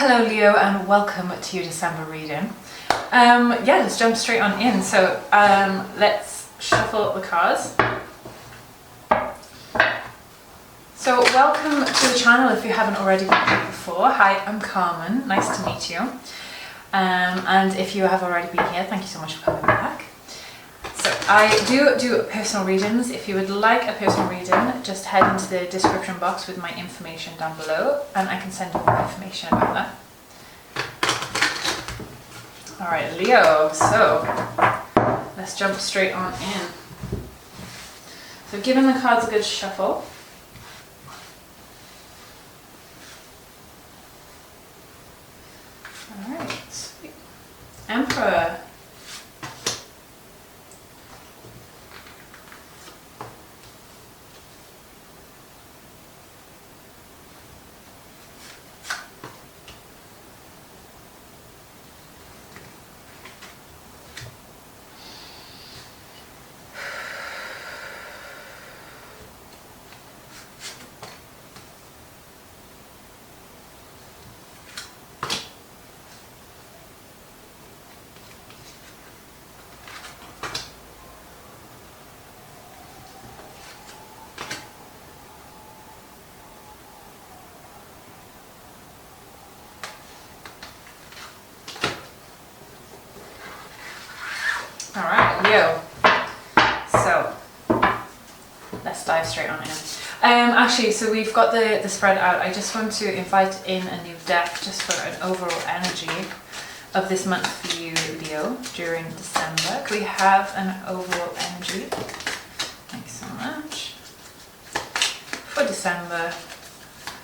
Hello Leo, and welcome to your December reading. Let's jump straight on in. So let's shuffle the cards. So welcome to the channel if you haven't already been here before. Hi, I'm Karmen, nice to meet you. And if you have already been here, thank you so much for coming back. So I do personal readings. If you would like a personal reading, just head into the description box with my information down below and I can send you more information about that. Alright Leo, so let's jump straight on in. So giving the cards a good shuffle. Alright, sweet. Emperor. Alright, Leo. So let's dive straight on in. Actually, so we've got the spread out. I just want to invite in a new deck just for an overall energy of this month for you, Leo, during December. Can we have an overall energy? Thanks so much. For December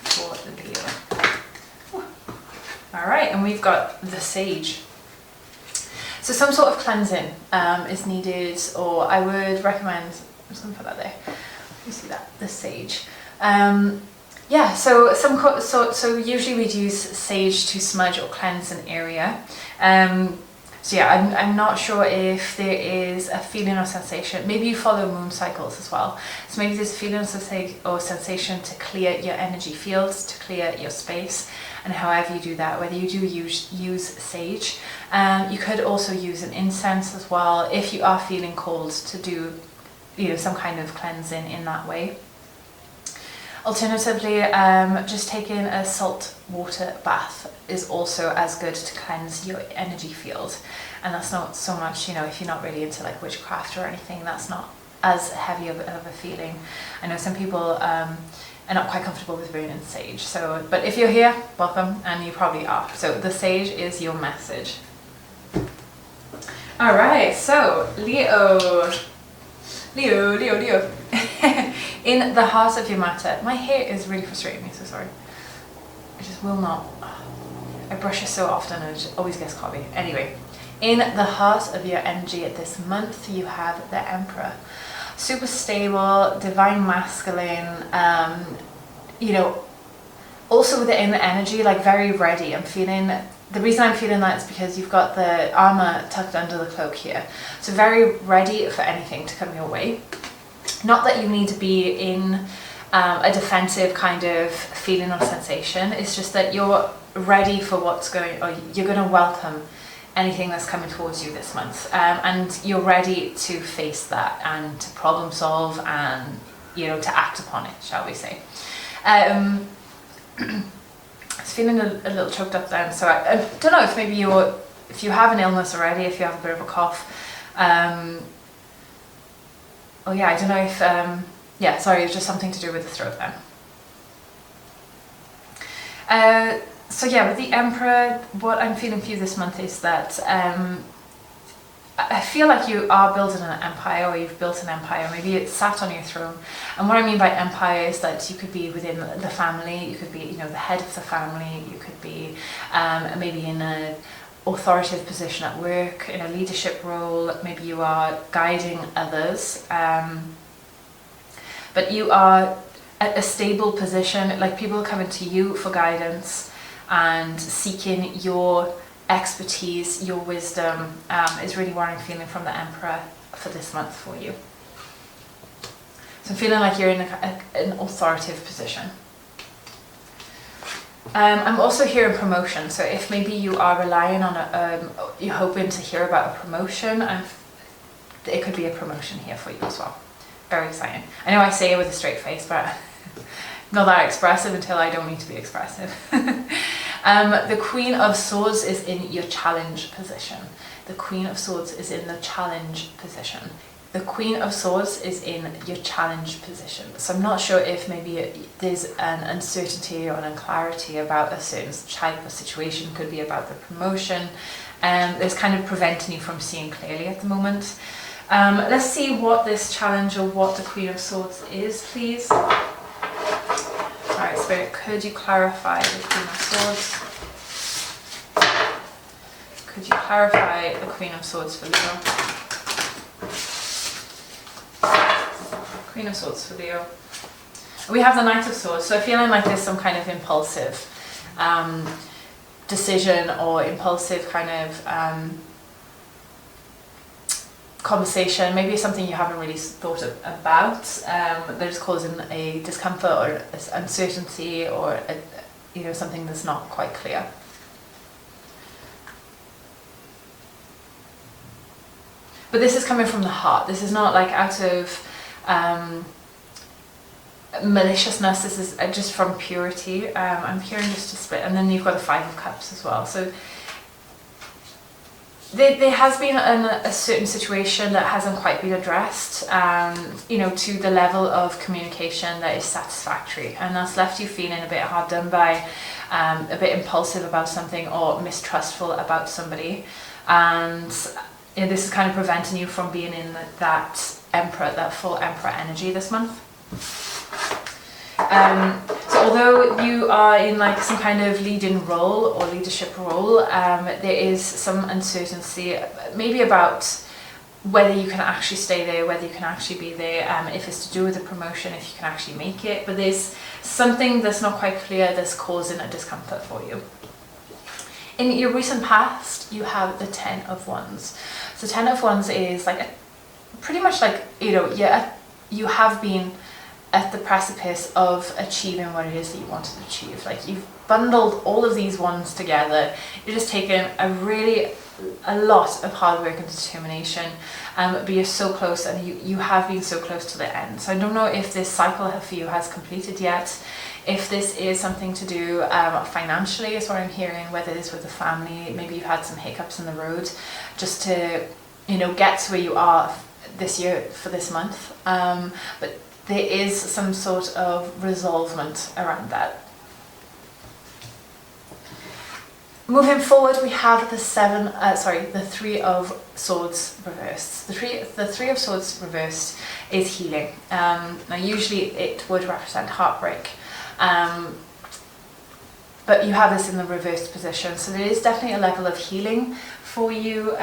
for the Leo. Alright, and we've got the Sage. So some sort of cleansing is needed, or I would recommend, I'm just going to put that there, you see that, the sage. So usually we'd use sage to smudge or cleanse an area. I'm not sure if there is a feeling or sensation. Maybe you follow moon cycles as well. So maybe there's a feeling or sensation to clear your energy fields, to clear your space. And however you do that, whether you do use sage, you could also use an incense as well if you are feeling called to do, some kind of cleansing in that way. Alternatively, just taking a salt water bath is also as good to cleanse your energy field. And that's not so much, if you're not really into like witchcraft or anything, that's not as heavy of a feeling. I know some people are not quite comfortable with burning sage. So, but if you're here, welcome, and you probably are. So the sage is your message. All right, so Leo. In the heart of your matter. My hair is really frustrating me, so sorry. I just will not. I brush it so often and it always gets cobby. Anyway, in the heart of your energy at this month, you have the Emperor. Super stable, divine masculine, also within the energy, like very ready. The reason I'm feeling that is because you've got the armor tucked under the cloak here. So very ready for anything to come your way. Not that you need to be in a defensive kind of feeling or sensation. It's just that you're ready for you're going to welcome anything that's coming towards you this month, and you're ready to face that and to problem solve and to act upon it, shall we say. I was feeling a little choked up then, so I don't know if maybe if you have an illness already, if you have a bit of a cough. I don't know if sorry, it's just something to do with the throat then. With the Emperor, what I'm feeling for you this month is that I feel like you are building an empire, or you've built an empire. Maybe it's sat on your throne. And what I mean by empire is that you could be within the family, you could be, the head of the family, you could be maybe in an authoritative position at work, in a leadership role, maybe you are guiding others. But you are at a stable position, like people coming to you for guidance and seeking your expertise, your wisdom is really what I'm feeling from the Emperor for this month for you. So I'm feeling like you're in an authoritative position. I'm also hearing promotion. So if maybe you are relying on you're hoping to hear about a promotion, it could be a promotion here for you as well. Very exciting. I know I say it with a straight face, but not that expressive until I don't need to be expressive. The Queen of Swords is in your challenge position. The Queen of Swords is in the challenge position. The Queen of Swords is in your challenge position. So I'm not sure if maybe there's an uncertainty or an unclarity about a certain type of situation. Could be about the promotion. That's kind of preventing you from seeing clearly at the moment. Let's see what this challenge or what the Queen of Swords is, please. Alright, Spirit, could you clarify the Queen of Swords? Could you clarify the Queen of Swords for Leo? Queen of Swords for Leo. We have the Knight of Swords, so feeling like there's some kind of impulsive decision or impulsive kind of conversation, maybe something you haven't really thought about, that is causing a discomfort or uncertainty or something that's not quite clear. But this is coming from the heart. This is not like out of maliciousness. This is just from purity. I'm hearing just a split, and then you've got the Five of Cups as well. So there has been a certain situation that hasn't quite been addressed, to the level of communication that is satisfactory, and that's left you feeling a bit hard done by, a bit impulsive about something or mistrustful about somebody, and this is kind of preventing you from being in that Emperor, that full Emperor energy this month. So although you are in like some kind of leading role or leadership role, there is some uncertainty maybe about whether you can actually stay there, whether you can actually be there, if it's to do with a promotion, if you can actually make it, but there's something that's not quite clear that's causing a discomfort for you. In your recent past, you have the Ten of Wands. So Ten of Wands is like pretty much like, you have been at the precipice of achieving what it is that you want to achieve. Like you've bundled all of these wands together. You're just taking a lot of hard work and determination, but you're so close, and you have been so close to the end. So I don't know if this cycle for you has completed yet. If this is something to do financially, is what I'm hearing, whether it's with the family, maybe you've had some hiccups in the road just to, get to where you are this year for this month. But there is some sort of resolvement around that. Moving forward, we have the Three of Swords reversed. The Three of Swords reversed is healing. Now, usually it would represent heartbreak, but you have this in the reversed position, so there is definitely a level of healing for you.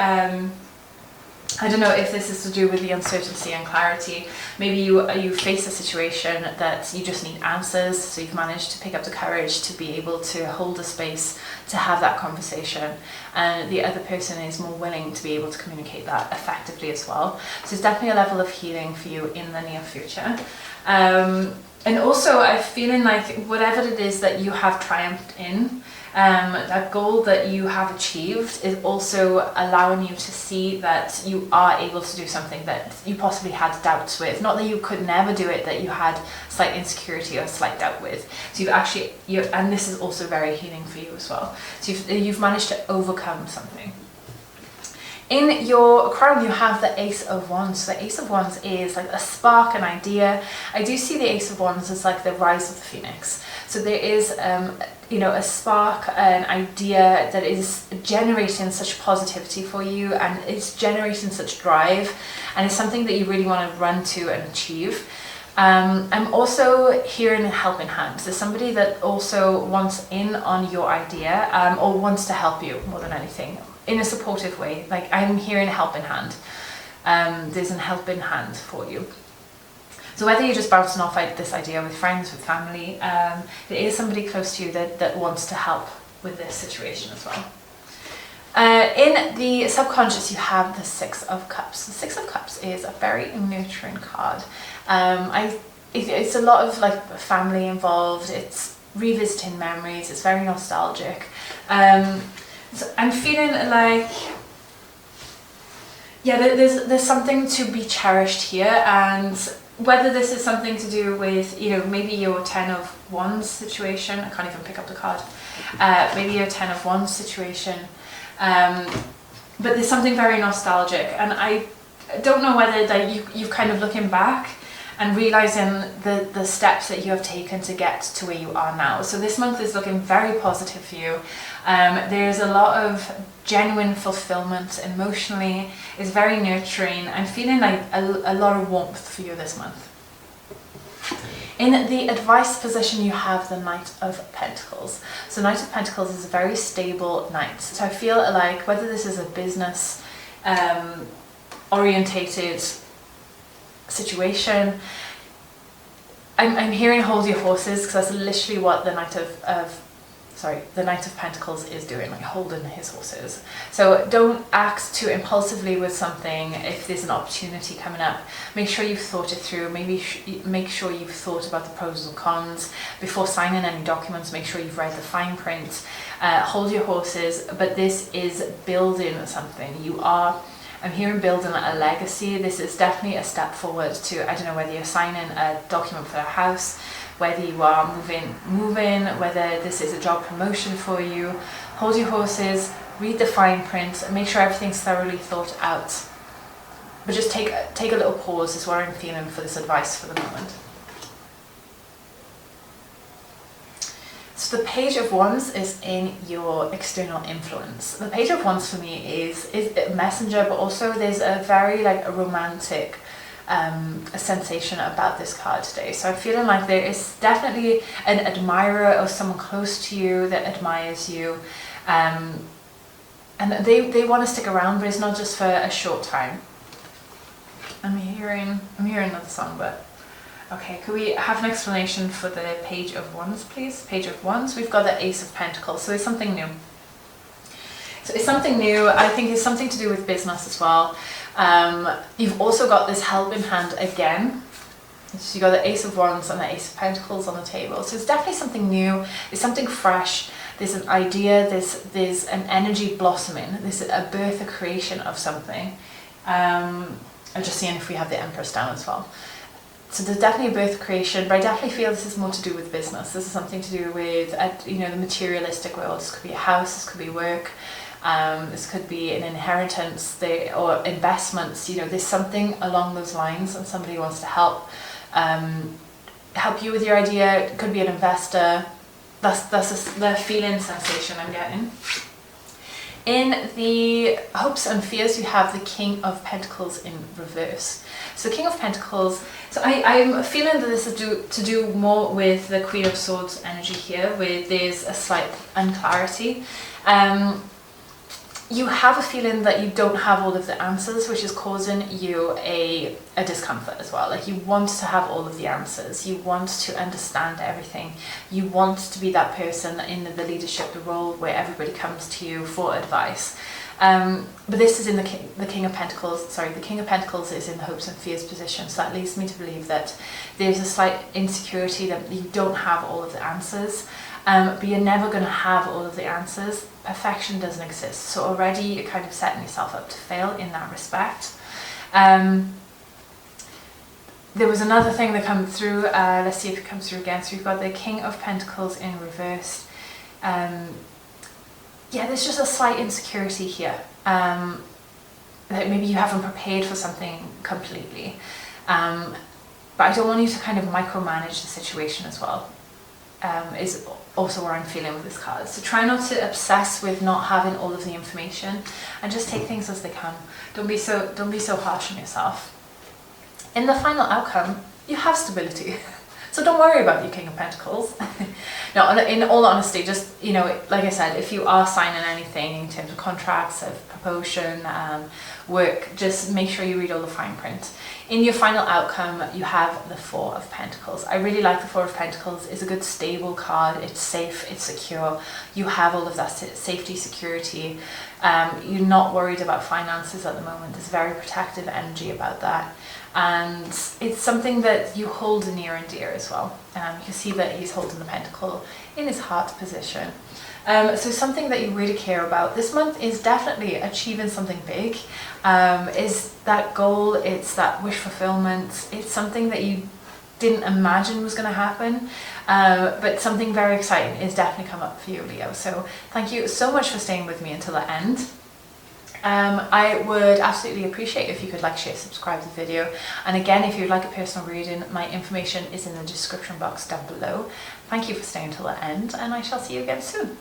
I don't know if this is to do with the uncertainty and clarity. Maybe you face a situation that you just need answers, so you've managed to pick up the courage to be able to hold a space to have that conversation, and the other person is more willing to be able to communicate that effectively as well. So it's definitely a level of healing for you in the near future. And also I'm feeling like whatever it is that you have triumphed in, that goal that you have achieved is also allowing you to see that you are able to do something that you possibly had doubts with. Not that you could never do it, that you had slight insecurity or slight doubt with. So and this is also very healing for you as well. So you've managed to overcome something. In your crown, you have the Ace of Wands. So the Ace of Wands is like a spark, an idea. I do see the Ace of Wands as like the rise of the phoenix. So there is, a spark, an idea that is generating such positivity for you, and it's generating such drive, and it's something that you really want to run to and achieve. I'm also hearing a helping hand. So somebody that also wants in on your idea, or wants to help you more than anything, in a supportive way. Like I'm hearing a helping hand. There's a helping hand for you. So whether you're just bouncing off this idea with friends, with family, there is somebody close to you that wants to help with this situation as well. In the subconscious, you have the Six of Cups. The Six of Cups is a very nurturing card. It's a lot of like family involved. It's revisiting memories. It's very nostalgic. So I'm feeling like, yeah, there's something to be cherished here, and whether this is something to do with, you know, maybe your 10 of Wands situation. I can't even pick up the card. Maybe your 10 of Wands situation. But there's something very nostalgic, and I don't know whether that you're kind of looking back and realizing the steps that you have taken to get to where you are now. So this month is looking very positive for you. There's a lot of genuine fulfillment emotionally. It's very nurturing. I'm feeling like a lot of warmth for you this month. In the advice position, you have the Knight of Pentacles. So Knight of Pentacles is a very stable knight. So I feel like whether this is a business orientated situation, I'm hearing hold your horses, because that's literally what the Knight of Pentacles is doing, like holding his horses. So don't act too impulsively with something. If there's an opportunity coming up, make sure you've thought it through. Maybe make sure you've thought about the pros and cons before signing any documents. Make sure you've read the fine print. Hold your horses, but this is building something. I'm hearing building a legacy. This is definitely a step forward to, I don't know whether you're signing a document for a house, whether you are moving, whether this is a job promotion for you. Hold your horses, read the fine print, and make sure everything's thoroughly thought out. But just take a little pause is what I'm feeling for this advice for the moment. So the Page of Wands is in your external influence. The Page of Wands for me is a messenger, but also there's a very like a romantic a sensation about this card today. So I'm feeling like there is definitely an admirer or someone close to you that admires you, and they want to stick around, but it's not just for a short time. I'm hearing another song, but okay, could we have an explanation for the Page of Wands, please? Page of Wands, we've got the Ace of Pentacles, so it's something new. So it's something new. I think it's something to do with business as well. You've also got this helping hand again. So you got the Ace of Wands and the Ace of Pentacles on the table. So it's definitely something new. There's something fresh. There's an idea. There's an energy blossoming. There's a birth, a creation of something. I'm just seeing if we have the Empress down as well. So there's definitely a birth creation, but I definitely feel this is more to do with business. This is something to do with, you know, the materialistic world. This could be a house. This could be work. This could be an inheritance or investments. You know, there's something along those lines, and somebody wants to help you with your idea. It could be an investor. That's the feeling sensation I'm getting. In the hopes and fears, you have the King of Pentacles in reverse. So King of Pentacles, so I'm feeling that this is to do more with the Queen of Swords energy here, where there's a slight unclarity. You have a feeling that you don't have all of the answers, which is causing you a discomfort as well. Like you want to have all of the answers. You want to understand everything. You want to be that person in the leadership, the role where everybody comes to you for advice. But this is in the King of Pentacles. Sorry, the King of Pentacles is in the hopes and fears position. So that leads me to believe that there's a slight insecurity that you don't have all of the answers. But you're never going to have all of the answers. Perfection doesn't exist. So already you're kind of setting yourself up to fail in that respect. There was another thing that came through. Let's see if it comes through again. So we've got the King of Pentacles in reverse. Yeah, there's just a slight insecurity here. That maybe you haven't prepared for something completely. But I don't want you to kind of micromanage the situation as well. Is also where I'm feeling with this card. So try not to obsess with not having all of the information, and just take things as they come. Don't be so harsh on yourself. In the final outcome, you have stability. So don't worry about your King of Pentacles. No, in all honesty, just, you know, like I said, if you are signing anything in terms of contracts, of promotion, work, just make sure you read all the fine print. In your final outcome, you have the Four of Pentacles. I really like the Four of Pentacles. It's a good stable card. It's safe, it's secure. You have all of that safety, security. You're not worried about finances at the moment. There's very protective energy about that. And it's something that you hold near and dear as well. You can see that he's holding the pentacle in his heart position. So something that you really care about this month is definitely achieving something big. Is that goal, it's that wish fulfillment, it's something that you didn't imagine was going to happen, but something very exciting is definitely come up for you, Leo. So thank you so much for staying with me until the end. I would absolutely appreciate if you could like, share, subscribe to the video. And again, if you'd like a personal reading, my information is in the description box down below. Thank you for staying till the end, and I shall see you again soon.